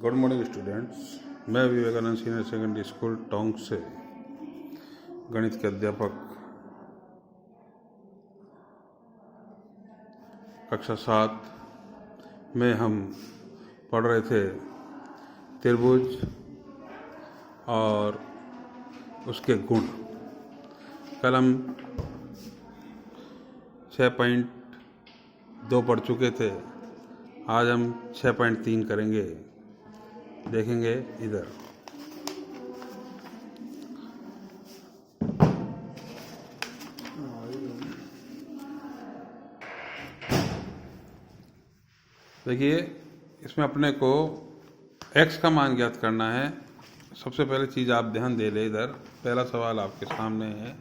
Good morning students. मैं Vivekanand senior secondary school Tonk से गणित के अध्यापक कक्षा 7 में हम पढ़ रहे थे त्रिभुज और उसके गुण। कल हम 6.2 पढ़ चुके थे। आज हम 6.3 करेंगे। देखेंगे इधर। देखिए, इसमें अपने को x का मान ज्ञात करना है। सबसे पहले चीज़ आप ध्यान दे ले। इधर पहला सवाल आपके सामने है।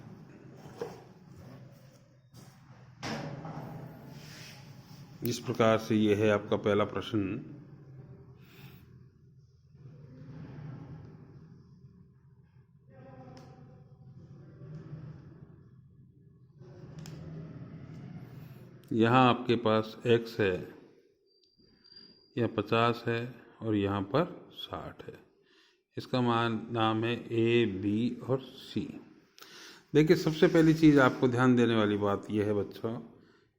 इस प्रकार से ये है आपका पहला प्रश्न। यहाँ आपके पास x है, यह 50 है और यहाँ पर 60 है। इसका नाम है A, B और C। देखिए, सबसे पहली चीज़ आपको ध्यान देने वाली बात यह है बच्चों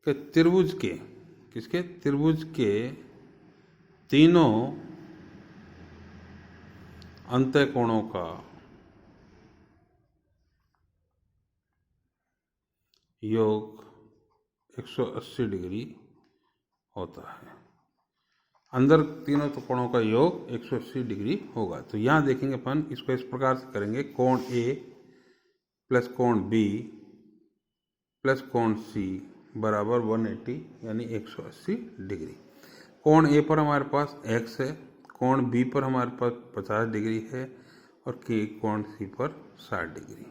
कि त्रिभुज के तीनों अंतःकोणों का योग 180 डिग्री होता है। अंदर तीनों कोणों का योग 180 डिग्री होगा। तो यहाँ देखेंगे अपन इसको इस प्रकार से करेंगे। कोण A प्लस कोण B प्लस कोण C बराबर 180 यानी 180 डिग्री। कोण A पर हमारे पास x है, कोण B पर हमारे पास 50 डिग्री है और कोण C पर 60 डिग्री।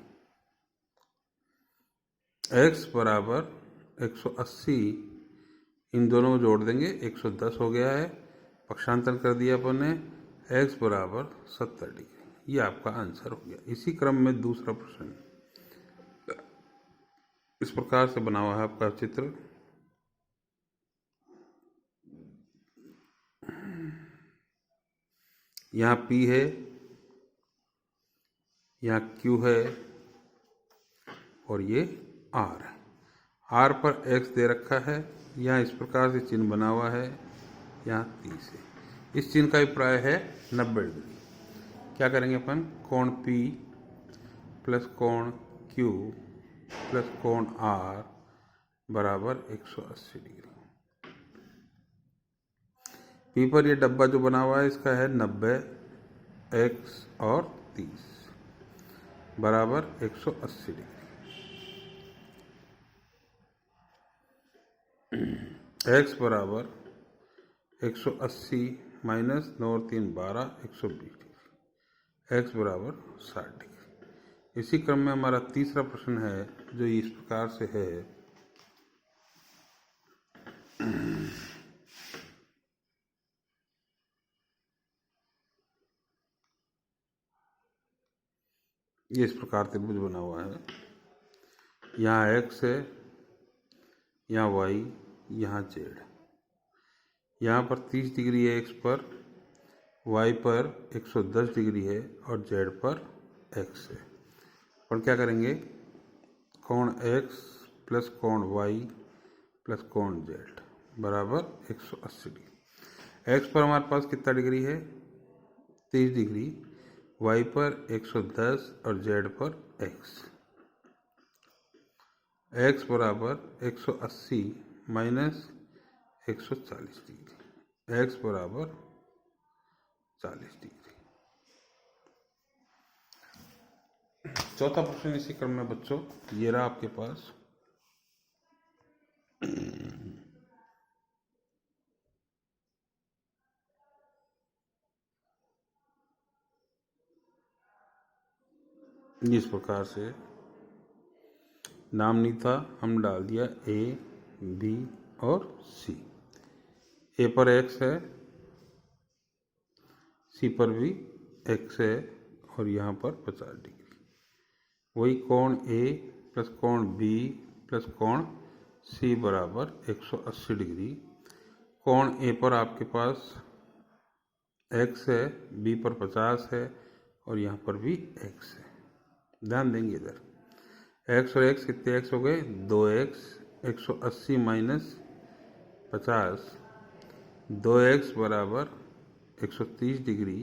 x बराबर 180, इन दोनों को जोड़ देंगे 110 हो गया है। पक्षांतर कर दिया अपन ने। x बराबर 70 डिग्री। ये आपका आंसर हो गया। इसी क्रम में दूसरा प्रश्न इस प्रकार से बना हुआ है आपका चित्र। यहाँ P है, यहाँ Q है और ये R है। R पर x दे रखा है। यहाँ इस प्रकार से चिन्ह बना हुआ है। यहाँ 30 है। इस चिन्ह का अभिप्राय है 90 डिग्री। क्या करेंगे अपन? कोण P प्लस कोण Q प्लस कोण R बराबर 180 डिग्री। P पर ये डब्बा जो बना हुआ है इसका है 90, x और 30 बराबर 180 डिग्री। x बराबर 180 माइनस 9 और 3 12, 120 डिग्री। x बराबर 60 डिग्री। इसी क्रम में हमारा तीसरा प्रश्न है जो इस प्रकार से है। ये इस प्रकार त्रिभुज बना हुआ है। यहाँ x है, यहाँ y, यहाँ z। यहाँ पर 30 डिग्री है x पर, y पर 110 डिग्री है और z पर x है। और क्या करेंगे? कोण x प्लस कोण y प्लस कोण z बराबर 180 डिग्री। x पर हमारे पास कितना डिग्री है? 30 डिग्री। y पर 110 और z पर x। x बराबर 180 माइनस 140 डिग्री। x बराबर 40 डिग्री। चौथा प्रश्न इसी क्रम में बच्चों ये रहा आपके पास। इस प्रकार से नाम नहीं था, हम डाल दिया A, B और C। A पर x है, C पर भी x है और यहाँ पर 50 डिग्री। वही कोण A प्लस कोण B प्लस कोण C बराबर 180 डिग्री। कोण A पर आपके पास x है, b पर 50 है और यहाँ पर भी x है। ध्यान देंगे इधर x और x कितने x हो गए 2x, 180 माइनस 50, 2x बराबर 130 डिग्री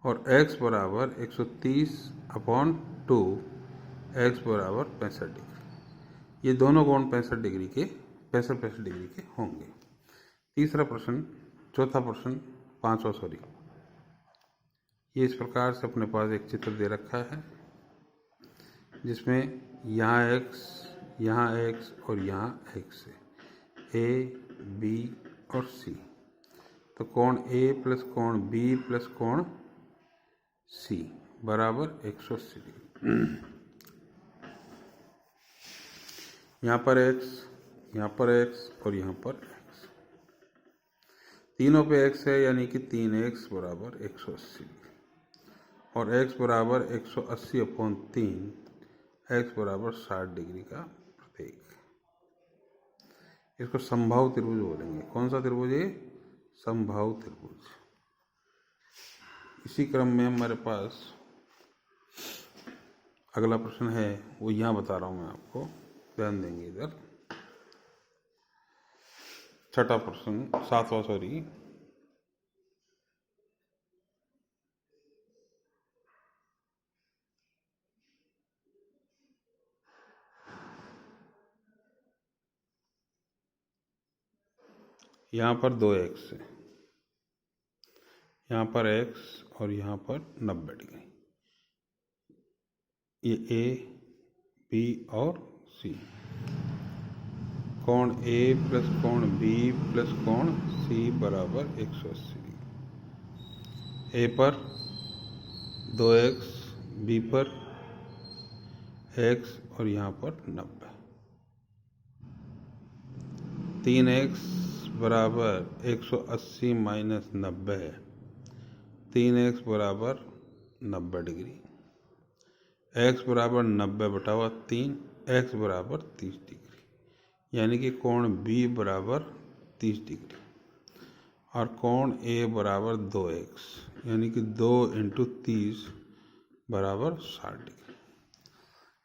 और x बराबर 130/2, x बराबर 65 डिग्री। ये दोनों कोण 65 डिग्री के होंगे। तीसरा प्रश्न, चौथा प्रश्न, पांचवा सॉरी, ये इस प्रकार से अपने पास एक चित्र दे रखा है जिसमें यहाँ x और यहाँ x है, a, b और c। तो कोण a प्लस कोण b प्लस कोण c बराबर 180 डिग्री। यहाँ पर x और यहाँ पर x, तीनों पे x है यानी कि 3x बराबर 180 डिग्री और x बराबर 180/3, x बराबर 60 डिग्री का प्रतीक। इसको समबाहु त्रिभुज बोलेंगे। कौन सा त्रिभुज है? समबाहु त्रिभुज। इसी क्रम में हमारे पास अगला प्रश्न है, वो यहाँ बता रहा हूँ मैं आपको, ध्यान देंगे इधर। छठा प्रश्न, सातवां सॉरी, यहाँ पर 2x है, यहाँ पर x और यहाँ पर 90 डिग्री। ये a, b और c। कोण a प्लस कोण b प्लस कोण c बराबर 180 डिग्री। a पर 2x, b पर x और यहाँ पर 90। 3x बराबर 180 माइनस 90 है, 3x बराबर 90 डिग्री। x बराबर 90/3, x बराबर 30 डिग्री, यानी कि कोण b बराबर 30 डिग्री और कोण a बराबर 2x, यानी कि 2 × 30 बराबर 60 डिग्री।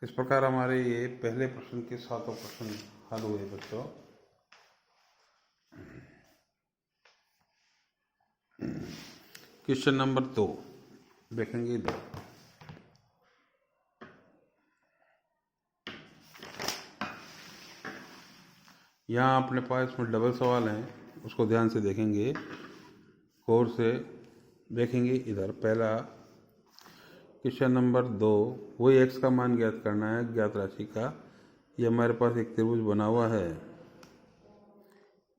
इस प्रकार हमारे ये पहले प्रश्न के सातों प्रश्न हल हुए बच्चों। क्वेश्चन नंबर 2 देखेंगे इधर। यहाँ अपने पास इसमें डबल सवाल हैं, उसको ध्यान से देखेंगे, गौर से देखेंगे इधर। पहला क्वेश्चन नंबर 2, वही x का मान ज्ञात करना है, ज्ञात राशि का। ये हमारे पास एक त्रिभुज बना हुआ है,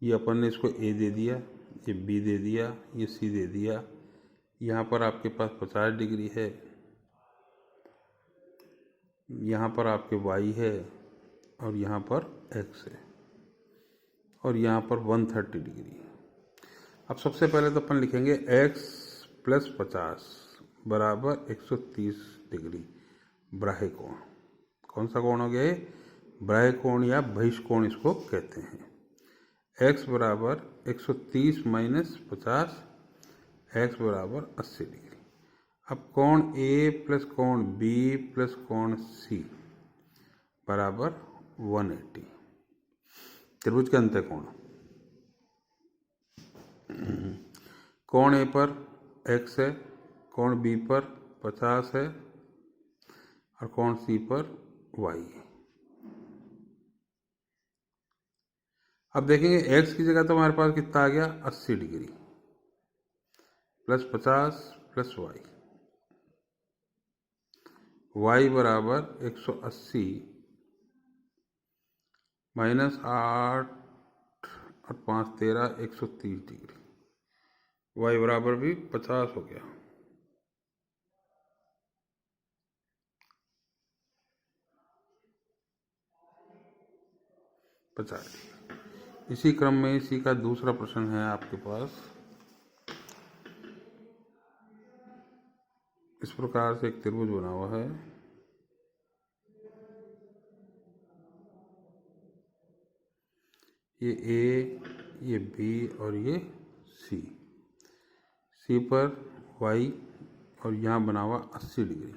ये अपन ने इसको a दे दिया, ये b दे दिया, ये c दे दिया। यहाँ पर आपके पास 50 डिग्री है, यहाँ पर आपके y है और यहाँ पर x है और यहाँ पर 130 डिग्री। अब सबसे पहले तो अपन लिखेंगे x प्लस 50 बराबर 130 डिग्री बाह्य कोण। कौन सा कोण हो गया? बाह्य कोण या बहिष्कोण इसको कहते हैं। x बराबर 130 माइनस 50, x बराबर 80 डिग्री। अब कोण a प्लस कोण b प्लस कोण c बराबर 180। त्रिभुज के अंत कोण, कोण a पर x है, कोण b पर 50 है और कोण c पर y है। अब देखेंगे x की जगह तो हमारे पास कितना आ गया 80 डिग्री प्लस 50 प्लस y बराबर 180 माइनस 8 और 5 13 130 डिग्री। y बराबर भी 50 हो गया। इसी क्रम में इसी का दूसरा प्रश्न है आपके पास। इस प्रकार से एक त्रिभुज बना हुआ है, ये A, ये B और ये C। सी पर वाई और यहाँ बना हुआ 80 डिग्री,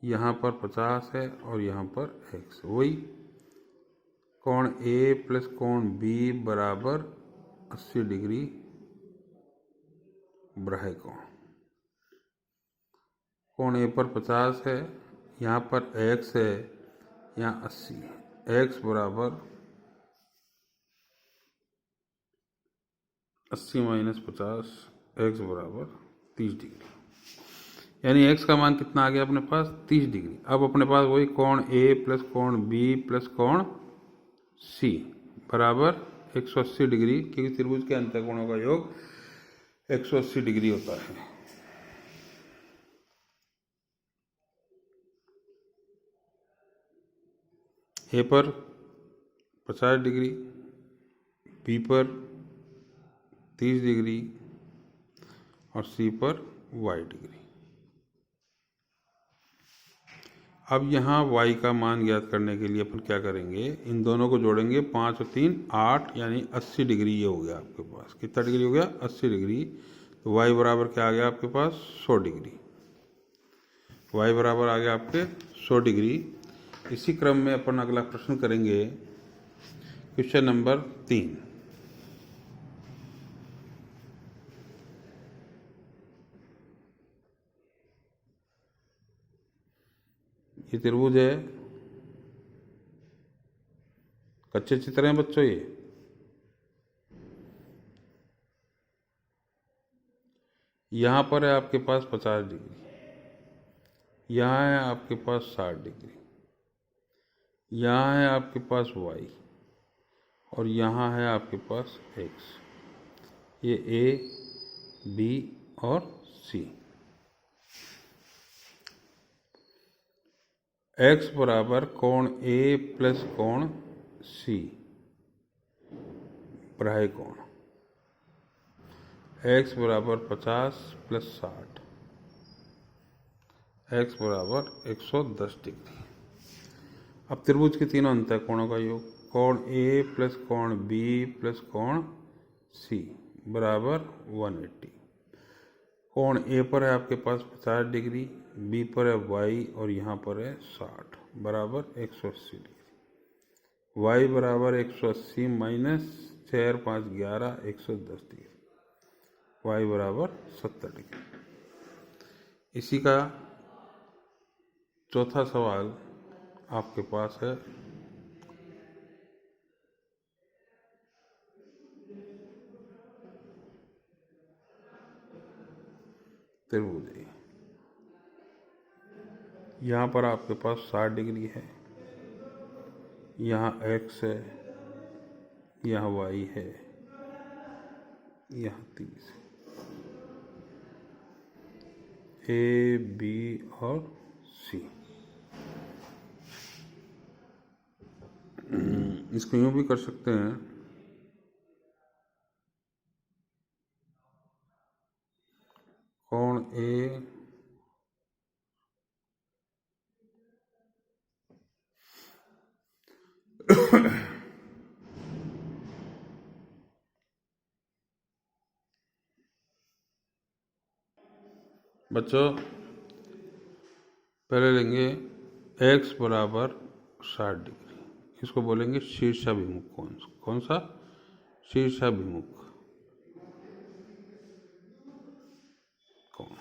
यहाँ पर 50 है और यहाँ पर एक्स। वही कोण ए प्लस कोण बी बराबर 80 डिग्री बाह्य कोण। कोण ए पर 50 है, यहाँ पर एक्स है, यहाँ 80 है। एक्स बराबर 80 माइनस 50, एक्स बराबर 30 डिग्री। यानी एक्स का मान कितना आ गया अपने पास? 30 डिग्री। अब अपने पास वही कोण ए प्लस कोण बी प्लस कोण सी बराबर 180 डिग्री, क्योंकि त्रिभुज के अंतःकोणों का योग 180 डिग्री होता है। ए पर 50 डिग्री, बी पर 30 डिग्री और सी पर y डिग्री। अब यहाँ y का मान ज्ञात करने के लिए अपन क्या करेंगे? इन दोनों को जोड़ेंगे, 5 और 3 8, यानी 80 डिग्री ये हो गया आपके पास। कितना डिग्री हो गया? 80 डिग्री। तो y बराबर क्या आ गया आपके पास? 100 डिग्री। y बराबर आ गया आपके 100 डिग्री। इसी क्रम में अपन अगला प्रश्न करेंगे, क्वेश्चन नंबर 3। ये त्रिभुज है, कच्चे चित्र हैं बच्चों ये। यहाँ पर है आपके पास 50 डिग्री, यहाँ है आपके पास 60 डिग्री, यहाँ है आपके पास y और यहाँ है आपके पास x। ये a, b और c। x बराबर कोण a प्लस कोण c बाह्य कोण। x बराबर 50 प्लस 60, x बराबर 110 डिग्री। अब त्रिभुज के तीनों अंतःकोणों का योग, कोण a प्लस कोण b प्लस कोण c बराबर 180। कोण ए पर है आपके पास 50 डिग्री, बी पर है y और यहाँ पर है 60 बराबर 180 डिग्री। y बराबर 180 माइनस 6 5 11, 110 डिग्री। y बराबर 70 डिग्री। इसी का चौथा सवाल आपके पास है। त्रिभुज यहाँ पर आपके पास 60 डिग्री है, यहाँ x है, यहाँ y है, यहाँ 30 है। ए बी और सी। इसको यूँ भी कर सकते हैं, कोण ए बच्चों पहले लेंगे x बराबर 60 डिग्री, इसको बोलेंगे शीर्षाभिमुख कोण। कौन सा? शीर्षाभिमुख कोण।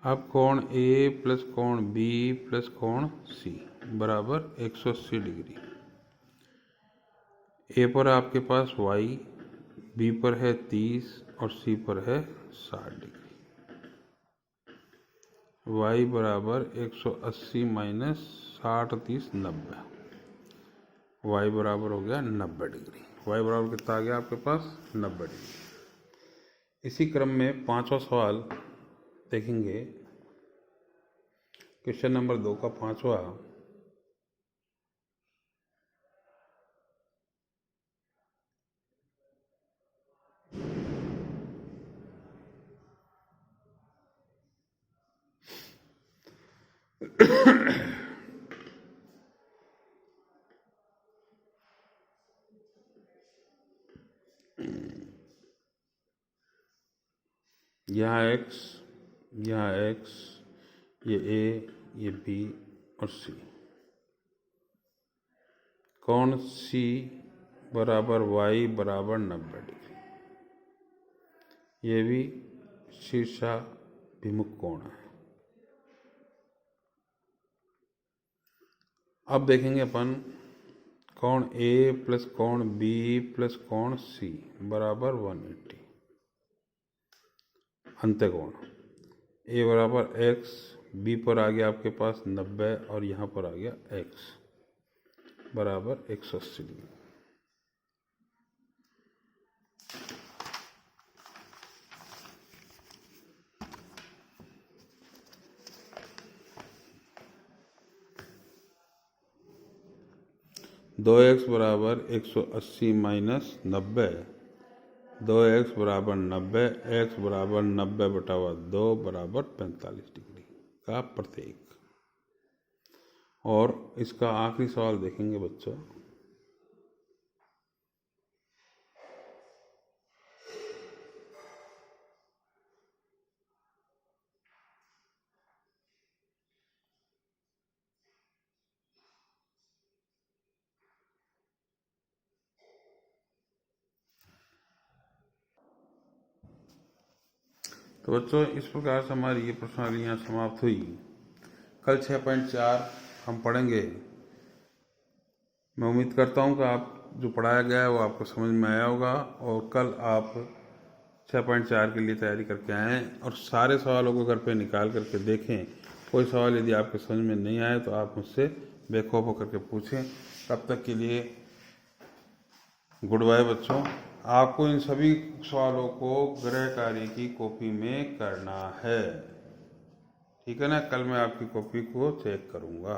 अब कोण a प्लस कोण b प्लस कोण c बराबर 180 डिग्री। ए पर आपके पास y, बी पर है 30 और सी पर है 60 डिग्री। y बराबर 180 माइनस 60 30 90, y बराबर हो गया 90 डिग्री। y बराबर कितना आ गया आपके पास? 90 डिग्री। इसी क्रम में पांचवा सवाल देखेंगे, क्वेश्चन नंबर 2 का पांचवा। यहाँ x, यहाँ x, ये a, ये b और c। कोण C बराबर y बराबर 90 डिग्री, ये भी शीर्षाभिमुख कोण है। अब देखेंगे अपन कोण A प्लस कोण B प्लस कोण C बराबर 180। अंत्यकोण A बराबर x, B पर आ गया आपके पास 90 और यहाँ पर आ गया x बराबर 180 डिग्री। दो एक्स बराबर 180 माइनस 90, 2x बराबर 90, x बराबर 90/2 बराबर 45 डिग्री का प्रत्येक। और इसका आखिरी सवाल देखेंगे बच्चों। तो बच्चों इस प्रकार से हमारी ये प्रश्नावली यहाँ समाप्त हुई। कल 6.4 हम पढ़ेंगे। मैं उम्मीद करता हूँ कि आप जो पढ़ाया गया है वो आपको समझ में आया होगा और कल आप 6.4 के लिए तैयारी करके आएँ और सारे सवालों को घर पे निकाल करके देखें। कोई सवाल यदि आपके समझ में नहीं आए तो आप मुझसे बेखौफ होकर के पूछें। तब तक के लिए गुड बाय बच्चों। आपको इन सभी सवालों को गृह कार्य की कॉपी में करना है, ठीक है ना। कल मैं आपकी कॉपी को चेक करूँगा।